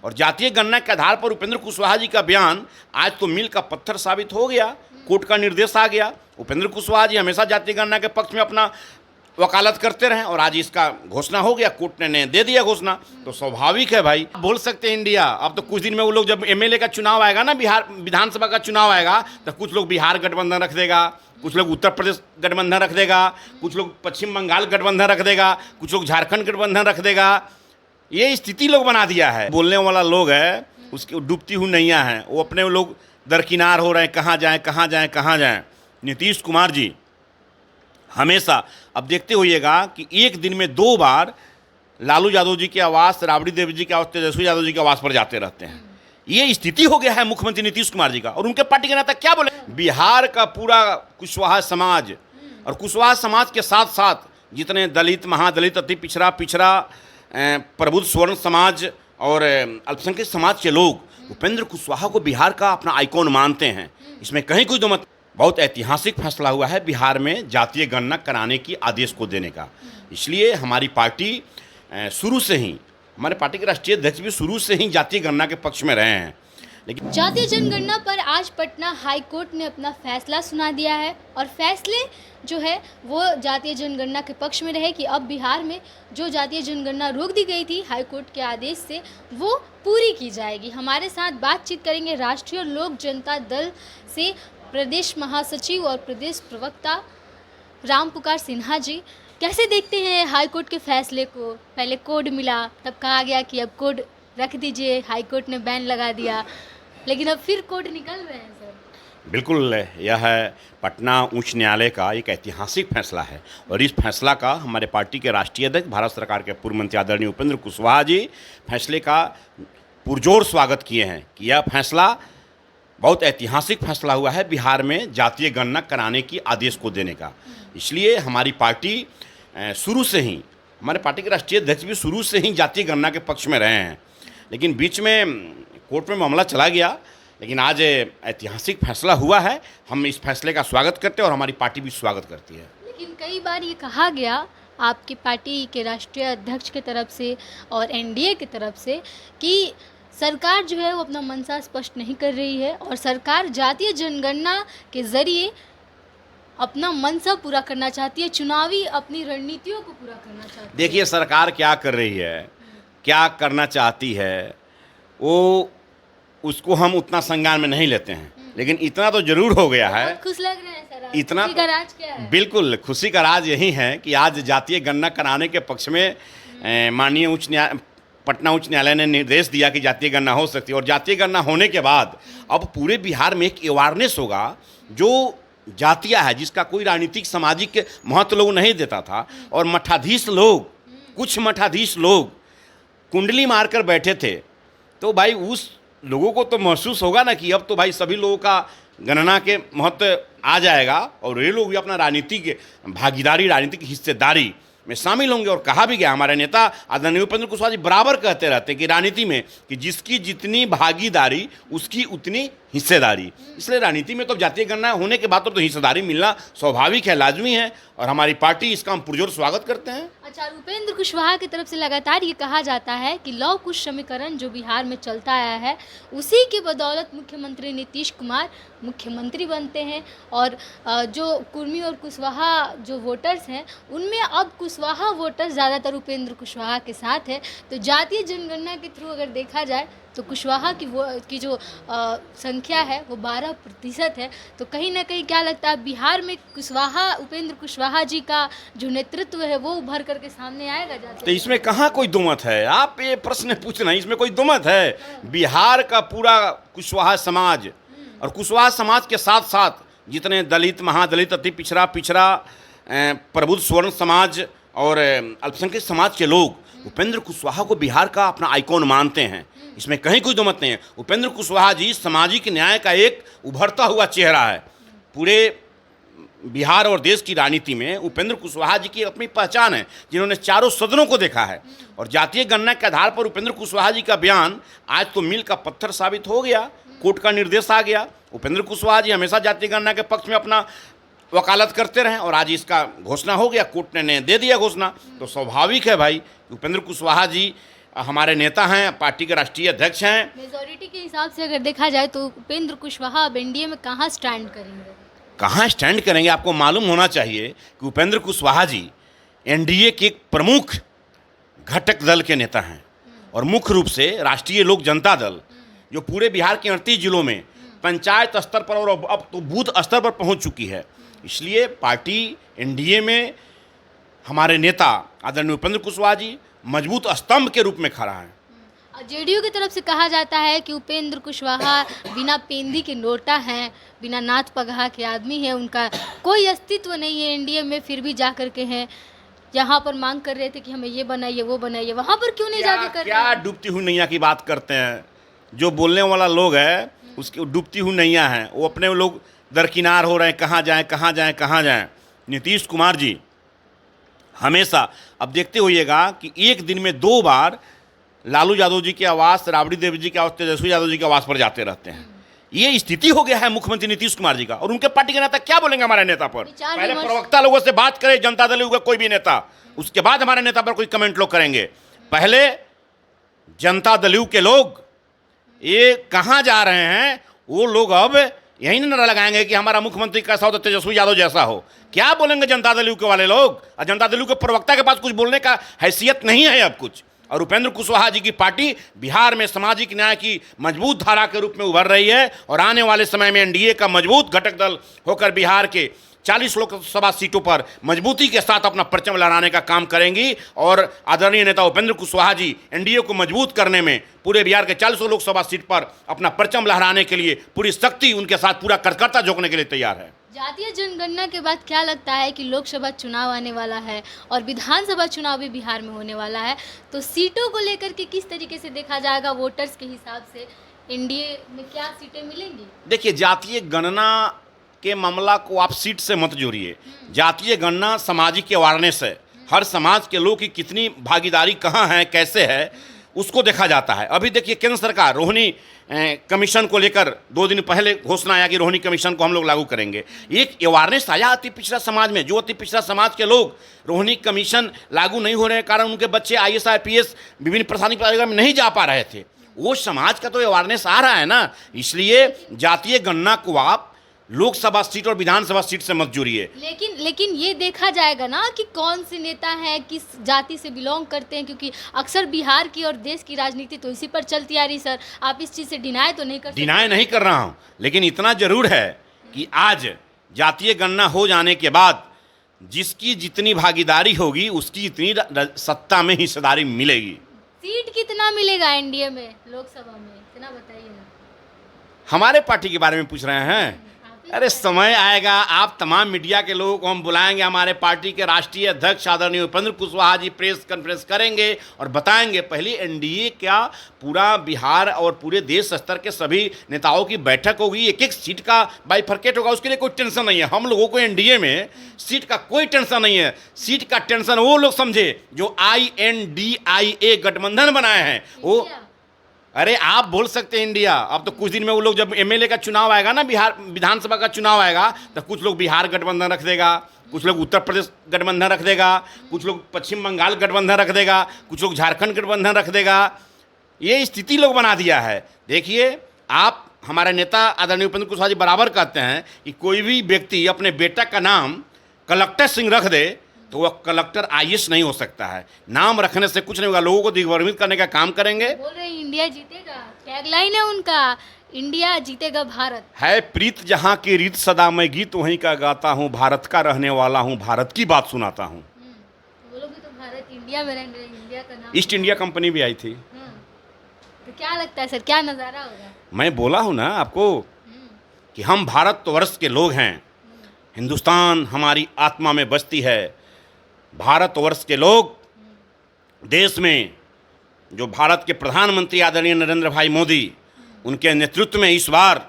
और जातीय गणना के आधार पर उपेंद्र कुशवाहा जी का बयान आज तो मील का पत्थर साबित हो गया। कोर्ट का निर्देश आ गया। उपेंद्र कुशवाहा जी हमेशा जातीय गणना के पक्ष में अपना वकालत करते रहे और आज इसका घोषणा हो गया, कोर्ट ने दे दिया घोषणा। तो स्वाभाविक है भाई, बोल सकते हैं इंडिया। अब तो कुछ दिन में वो लोग, जब एमएलए का चुनाव आएगा ना, बिहार विधानसभा का चुनाव आएगा, तो कुछ लोग बिहार गठबंधन रख देगा, कुछ लोग उत्तर प्रदेश गठबंधन रख देगा, कुछ लोग पश्चिम बंगाल गठबंधन रख देगा, कुछ लोग झारखंड गठबंधन रख देगा। ये स्थिति लोग बना दिया है। बोलने वाला लोग है, उसकी डूबती हुई नैया है, वो अपने लोग दरकिनार हो रहे हैं, कहाँ जाएं कहाँ जाएं कहाँ जाएं। नीतीश कुमार जी हमेशा, अब देखते होइएगा कि एक दिन में 2 बार लालू यादव जी के आवास, राबड़ी देवी जी के आवास, तेजस्वी यादव जी के आवास पर जाते रहते हैं। ये स्थिति हो गया है मुख्यमंत्री नीतीश कुमार जी का। और उनके पार्टी के नेता क्या बोले, बिहार का पूरा कुशवाहा समाज और कुशवाहा समाज के साथ साथ जितने दलित, महादलित, अति पिछड़ा, प्रबुद्ध स्वर्ण समाज और अल्पसंख्यक समाज के लोग उपेंद्र कुशवाहा को बिहार का अपना आइकॉन मानते हैं। इसमें कहीं कोई दो मत। बहुत ऐतिहासिक फैसला हुआ है बिहार में जातीय गणना कराने की आदेश को देने का। इसलिए हमारी पार्टी शुरू से ही, हमारे पार्टी के राष्ट्रीय अध्यक्ष भी शुरू से ही जातीय गणना के पक्ष में रहे हैं। लेकिन जातीय जनगणना पर आज पटना हाई कोर्ट ने अपना फैसला सुना दिया है और फैसले जो है वो जातीय जनगणना के पक्ष में रहे कि अब बिहार में जो जातीय जनगणना रोक दी गई थी हाई कोर्ट के आदेश से, वो पूरी की जाएगी। हमारे साथ बातचीत करेंगे राष्ट्रीय लोक जनता दल से प्रदेश महासचिव और प्रदेश प्रवक्ता रामपुकार सिन्हा जी। कैसे देखते हैं हाई कोर्ट के फैसले को? पहले कोड मिला, तब कहा गया कि अब कोड रख दीजिए, हाई कोर्ट ने बैन लगा दिया, लेकिन अब फिर कोड निकल रहे हैं सर। बिल्कुल, यह पटना उच्च न्यायालय का एक ऐतिहासिक फैसला है और इस फैसला का हमारे पार्टी के राष्ट्रीय अध्यक्ष, भारत सरकार के पूर्व मंत्री आदरणीय उपेंद्र कुशवाहा जी फैसले का पुरजोर स्वागत किए हैं कि यह फैसला बहुत ऐतिहासिक फैसला हुआ है बिहार में जातीय गणना कराने की आदेश को देने का। इसलिए हमारी पार्टी शुरू से ही, हमारे पार्टी के राष्ट्रीय अध्यक्ष भी शुरू से ही जातीय गणना के पक्ष में रहे हैं। लेकिन बीच में कोर्ट में मामला चला गया, लेकिन आज ऐतिहासिक फैसला हुआ है। हम इस फैसले का स्वागत करते हैं और हमारी पार्टी भी स्वागत करती है। लेकिन कई बार ये कहा गया आपकी पार्टी के राष्ट्रीय अध्यक्ष की तरफ से और एनडीए की तरफ से कि सरकार जो है वो अपना मंशा स्पष्ट नहीं कर रही है और सरकार जातीय जनगणना के ज़रिए अपना मंशा पूरा करना चाहती है, चुनावी अपनी रणनीतियों को पूरा करना चाहती है। देखिए सरकार क्या कर रही है, क्या करना चाहती है, वो उसको हम उतना संज्ञान में नहीं लेते हैं, लेकिन इतना तो जरूर हो गया है। खुश लग रहे हैं सर, इतना खुशी का राज क्या है? बिल्कुल खुशी का राज यही है कि आज जातीय गणना कराने के पक्ष में माननीय पटना उच्च न्यायालय ने निर्देश दिया कि जातीय गणना हो सकती है। और जातीय गणना होने के बाद अब पूरे बिहार में एक अवेयरनेस होगा। जो जातियाँ है जिसका कोई राजनीतिक सामाजिक महत्व लोग नहीं देता था, और मठाधीश लोग, कुछ मठाधीश लोग कुंडली मारकर बैठे थे, तो भाई उस लोगों को तो महसूस होगा ना कि अब तो भाई सभी लोगों का गणना के महत्व आ जाएगा और ये लोग भी अपना राजनीतिक भागीदारी, राजनीतिक हिस्सेदारी में शामिल होंगे। और कहा भी गया, हमारे नेता आदरणीय उपेंद्र कुशवाहा जी बराबर कहते रहते हैं कि राजनीति में कि जिसकी जितनी भागीदारी उसकी उतनी हिस्सेदारी। इसलिए राजनीति में तो जातीय गणना होने के बाद तो हिस्सेदारी मिलना स्वाभाविक है, लाजमी है, और हमारी पार्टी इसका हम पुरजोर स्वागत करते हैं। अच्छा, उपेंद्र कुशवाहा की तरफ से लगातार ये कहा जाता है कि लव कुश समीकरण जो बिहार में चलता आया है उसी की बदौलत मुख्यमंत्री नीतीश कुमार मुख्यमंत्री बनते हैं और जो कुर्मी और कुशवाहा जो वोटर्स हैं उनमें अब कुशवाहा वोटर्स ज़्यादातर उपेंद्र कुशवाहा के साथ है। तो जातीय जनगणना के थ्रू अगर देखा जाए तो कुशवाहा की जो संख्या है वो 12% है। तो कहीं ना कहीं क्या लगता है बिहार में कुशवाहा, उपेंद्र कुशवाहा जी का जो नेतृत्व है वो उभर करके सामने आएगा? तो इसमें कहाँ कोई दुमत है? आप ये प्रश्न पूछना, इसमें कोई दुमत है? बिहार का पूरा कुशवाहा समाज और कुशवाहा समाज के साथ साथ जितने दलित, महादलित, अति पिछड़ा, प्रबुद्ध स्वर्ण समाज और अल्पसंख्यक समाज के लोग उपेंद्र कुशवाहा को बिहार का अपना आइकॉन मानते हैं। इसमें कहीं कोई दुमत नहीं है। उपेंद्र कुशवाहा जी सामाजिक न्याय का एक उभरता हुआ चेहरा है। पूरे बिहार और देश की राजनीति में उपेंद्र कुशवाहा जी की अपनी पहचान है, जिन्होंने चारों सदनों को देखा है। और जातीय गणना के आधार पर उपेंद्र कुशवाहा जी का बयान आज तो मील का पत्थर साबित हो गया। कोर्ट का निर्देश आ गया। उपेंद्र कुशवाहा जी हमेशा जातीय गणना के पक्ष में अपना वकालत करते रहे और आज इसका घोषणा हो गया, कोर्ट ने दे दिया घोषणा। तो स्वाभाविक है भाई, उपेंद्र कुशवाहा जी हमारे नेता हैं, पार्टी के राष्ट्रीय अध्यक्ष हैं। मेजोरिटी के हिसाब से अगर देखा जाए तो उपेंद्र कुशवाहा अब एनडीए में कहाँ स्टैंड करेंगे? कहाँ स्टैंड करेंगे? आपको मालूम होना चाहिए कि उपेंद्र कुशवाहा जी एनडीए के एक प्रमुख घटक दल के नेता हैं और मुख्य रूप से राष्ट्रीय लोक जनता दल, जो पूरे बिहार के 38 जिलों में पंचायत स्तर पर और अब तो बूथ स्तर पर पहुंच चुकी है। इसलिए पार्टी एनडीए में हमारे नेता आदरणीय उपेंद्र कुशवाहा जी मजबूत स्तंभ के रूप में खड़ा है। जेडीयू की तरफ से कहा जाता है कि उपेंद्र कुशवाहा बिना पेंदी के नोटा हैं, बिना नाथ पगहा के आदमी हैं, उनका कोई अस्तित्व नहीं है एनडीए में, फिर भी जा कर के हैं। यहाँ पर मांग कर रहे थे कि हमें ये बनाइए वो बनाइए, वहाँ पर क्यों नहीं जाके कर रहे? क्या डूबती हुई नैया की बात करते हैं? जो बोलने वाला लोग है उसकी डूबती हुई नैया है, वो अपने लोग दरकिनार हो रहे हैं, कहाँ जाएं कहाँ जाएं कहाँ जाएं। नीतीश कुमार जी हमेशा, अब देखते होइएगा कि एक दिन में 2 बार लालू यादव जी के आवास, राबड़ी देवी जी के आवास, तेजस्वी यादव जी के आवास पर जाते रहते हैं। ये स्थिति हो गया है मुख्यमंत्री नीतीश कुमार जी का। और उनके पार्टी के नेता क्या बोलेंगे हमारे नेता पर? पहले प्रवक्ता लोगों से बात करे, जनता दल का कोई भी नेता, उसके बाद हमारे नेता पर कोई कमेंट लोग करेंगे। पहले जनता दल के लोग ये कहाँ जा रहे हैं, वो लोग अब यही नारा लगाएंगे कि हमारा मुख्यमंत्री कैसा हो तो तेजस्वी यादव जैसा हो। क्या बोलेंगे जनता दल के वाले लोग? और जनता दल के प्रवक्ता के पास कुछ बोलने का हैसियत नहीं है अब कुछ। और उपेंद्र कुशवाहा जी की पार्टी बिहार में सामाजिक न्याय की मजबूत धारा के रूप में उभर रही है और आने वाले समय में एनडीए का मजबूत घटक दल होकर बिहार के 40 लोकसभा सीटों पर मजबूती के साथ अपना परचम लहराने का काम करेंगी। और आदरणीय नेता उपेंद्र कुशवाहा जी एनडीए को मजबूत करने में पूरे बिहार के 40 लोकसभा सीट पर अपना परचम लहराने के लिए पूरी शक्ति उनके साथ, पूरा करकर्ता झोंकने के लिए तैयार है। जातीय जनगणना के बाद क्या लगता है कि लोकसभा चुनाव आने वाला है और विधानसभा चुनाव भी बिहार में होने वाला है, तो सीटों को लेकर के किस तरीके से देखा जाएगा वोटर्स के हिसाब से? एनडीए में क्या सीटें मिलेंगी? देखिए, जातीय गणना के मामला को आप सीट से मत जोड़िए। जातीय गणना सामाजिक अवेयरनेस है, हर समाज के लोग की कितनी भागीदारी कहाँ है, कैसे है, उसको देखा जाता है। अभी देखिए, केंद्र सरकार रोहिणी कमीशन को लेकर 2 दिन पहले घोषणा आया कि रोहिणी कमीशन को हम लोग लागू करेंगे। एक अवेयरनेस आया अति पिछड़ा समाज में, जो अति पिछड़ा समाज के लोग रोहिणी कमीशन लागू नहीं हो रहे के कारण उनके बच्चे IAS IPS विभिन्न प्रशासनिक पदाधिकारी में नहीं जा पा रहे थे, वो समाज का तो अवेयरनेस आ रहा है ना। इसलिए जातीय गणना को आप लोकसभा सीट और विधानसभा सीट से मत जोड़िए। लेकिन ये देखा जाएगा ना कि कौन से नेता हैं, किस जाति से बिलोंग करते हैं, क्योंकि अक्सर बिहार की और देश की राजनीति तो इसी पर चलती आ रही। सर, आप इस चीज़ से डिनाई तो नहीं कर सकते? डिनाई नहीं कर रहा हूँ, लेकिन इतना जरूर है कि आज जातीय गणना हो जाने के बाद जिसकी जितनी भागीदारी होगी उसकी जितनी सत्ता में हिस्सेदारी मिलेगी। सीट कितना मिलेगा एनडीए में लोकसभा में, इतना बताइए ना। हमारे पार्टी के बारे में पूछ रहे हैं? अरे समय आएगा, आप तमाम मीडिया के लोगों को हम बुलाएंगे, हमारे पार्टी के राष्ट्रीय अध्यक्ष आदरणीय उपेंद्र कुशवाहा जी प्रेस कॉन्फ्रेंस करेंगे और बताएंगे। पहले एनडीए क्या पूरा बिहार और पूरे देश स्तर के सभी नेताओं की बैठक होगी, एक एक सीट का बाइफरकेट होगा, उसके लिए कोई टेंशन नहीं है। हम लोगों को एनडीए में सीट का कोई टेंशन नहीं है। सीट का टेंशन वो लोग समझे जो INDIA गठबंधन बनाए हैं वो। अरे आप बोल सकते हैं इंडिया, अब तो कुछ दिन में वो लोग, जब MLA का चुनाव आएगा ना, बिहार विधानसभा का चुनाव आएगा, तो कुछ लोग बिहार गठबंधन रख देगा, कुछ लोग उत्तर प्रदेश गठबंधन रख देगा, कुछ लोग पश्चिम बंगाल गठबंधन रख देगा, कुछ लोग झारखंड गठबंधन रख देगा। ये स्थिति लोग बना दिया है। देखिए, आप हमारे नेता आदरणीय उपेंद्र कुशवाहा जी बराबर कहते हैं कि कोई भी व्यक्ति अपने बेटा का नाम कलेक्टर सिंह रख दे तो वह कलेक्टर IAS नहीं हो सकता है। नाम रखने से कुछ नहीं होगा, लोगों को दिग्भ्रमित करने का काम करेंगे। बोल रहे हैं इंडिया जीतेगा, टैगलाइन है उनका, इंडिया जीतेगा भारत है प्रीत जहाँ की रीत सदा मैं गीत वहीं का गाता हूँ, भारत का रहने वाला हूँ, भारत की बात सुनाता हूँ। वो लोग भी तो भारत इंडिया में रहेंगे, इंडिया का नाम। ईस्ट इंडिया कंपनी भी आई थी। तो क्या लगता है सर, क्या नज़ारा होगा? मैं बोला हूँ ना आपको कि हम भारतवर्ष के लोग हैं, हिंदुस्तान हमारी आत्मा में बसती है। भारतवर्ष के लोग, देश में जो भारत के प्रधानमंत्री आदरणीय नरेंद्र भाई मोदी, उनके नेतृत्व में इस बार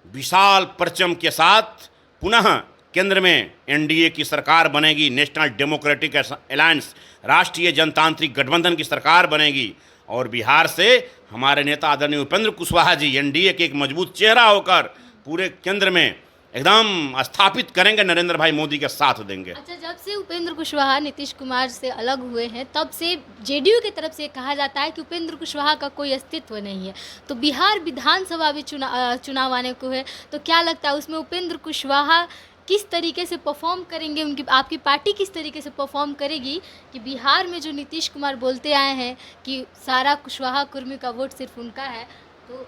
विशाल परचम के साथ पुनः केंद्र में एनडीए की सरकार बनेगी। नेशनल डेमोक्रेटिक अलायंस, राष्ट्रीय जनतांत्रिक गठबंधन की सरकार बनेगी और बिहार से हमारे नेता आदरणीय उपेंद्र कुशवाहा जी एनडीए के एक मजबूत चेहरा होकर पूरे केंद्र में एकदम स्थापित करेंगे, नरेंद्र भाई मोदी के साथ देंगे। अच्छा, जब से उपेंद्र कुशवाहा नीतीश कुमार से अलग हुए हैं तब से जेडीयू की तरफ से कहा जाता है कि उपेंद्र कुशवाहा का कोई अस्तित्व नहीं है। तो बिहार विधानसभा भी चुनाव आने को है, तो क्या लगता है उसमें उपेंद्र कुशवाहा किस तरीके से परफॉर्म करेंगे, उनकी आपकी पार्टी किस तरीके से परफॉर्म करेगी कि बिहार में जो नीतीश कुमार बोलते आए हैं कि सारा कुशवाहा कुर्मी का वोट सिर्फ उनका है? तो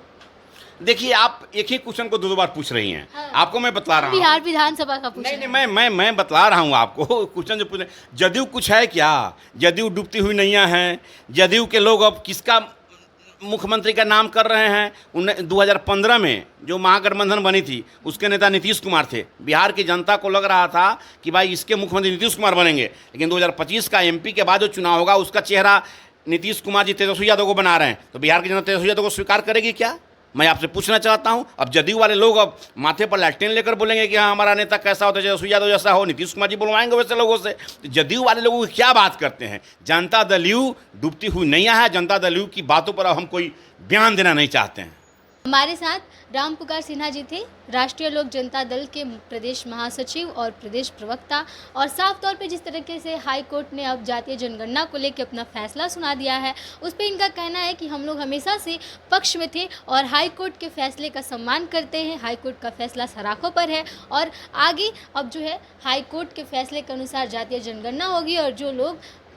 देखिए, आप एक ही क्वेश्चन को दो बार पूछ रही हैं। हाँ। आपको मैं बतला रहा हूँ, बिहार विधानसभा का पूछ नहीं रहे नहीं, हैं। मैं बतला रहा हूँ आपको क्वेश्चन जो पूछ रहे हैं। जदयू कुछ है क्या? जदयू डूबती हुई नैया है। जदयू के लोग अब किसका मुख्यमंत्री का नाम कर रहे हैं? 2015 में जो महागठबंधन बनी थी उसके नेता नीतीश कुमार थे। बिहार की जनता को लग रहा था कि भाई इसके मुख्यमंत्री नीतीश कुमार बनेंगे, लेकिन 2025 का एमपी के बाद जो चुनाव होगा उसका चेहरा नीतीश कुमार जी तेजस्वी यादव को बना रहे हैं। तो बिहार की जनता तेजस्वी यादव को स्वीकार करेगी क्या? मैं आपसे पूछना चाहता हूं। अब जदयू वाले लोग अब माथे पर लैट्रिन लेकर बोलेंगे कि हाँ हमारा नेता कैसा होता है, तेजस्वी यादव जैसा हो, नीतीश कुमार जी बुलवाएंगे वैसे लोगों से। तो जदयू वाले लोगों की क्या बात करते हैं? जनता दल यू डूबती हुई नैया है। जनता दल यू की बातों पर अब हम कोई बयान देना नहीं चाहते हैं। हमारे साथ राम पुकार सिन्हा जी थे, राष्ट्रीय लोक जनता दल के प्रदेश महासचिव और प्रदेश प्रवक्ता। और साफ तौर पे जिस तरीके से हाई कोर्ट ने अब जातीय जनगणना को लेकर अपना फैसला सुना दिया है, उस पर इनका कहना है कि हम लोग हमेशा से पक्ष में थे और हाई कोर्ट के फैसले का सम्मान करते हैं। हाई कोर्ट का फैसला सराखों पर है और आगे अब जो है हाई कोर्ट के फैसले के अनुसार जातीय जनगणना होगी और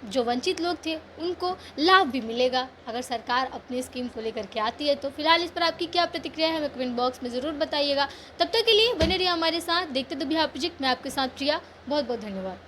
जो वंचित लोग थे उनको लाभ भी मिलेगा अगर सरकार अपनी स्कीम को लेकर के आती है। तो फिलहाल इस पर आपकी क्या प्रतिक्रिया है हमें कमेंट बॉक्स में ज़रूर बताइएगा। तब तक के लिए बने रहिए हमारे साथ, देखते तो बिहार प्रोजेक्ट। मैं आपके साथ प्रिया, बहुत बहुत धन्यवाद।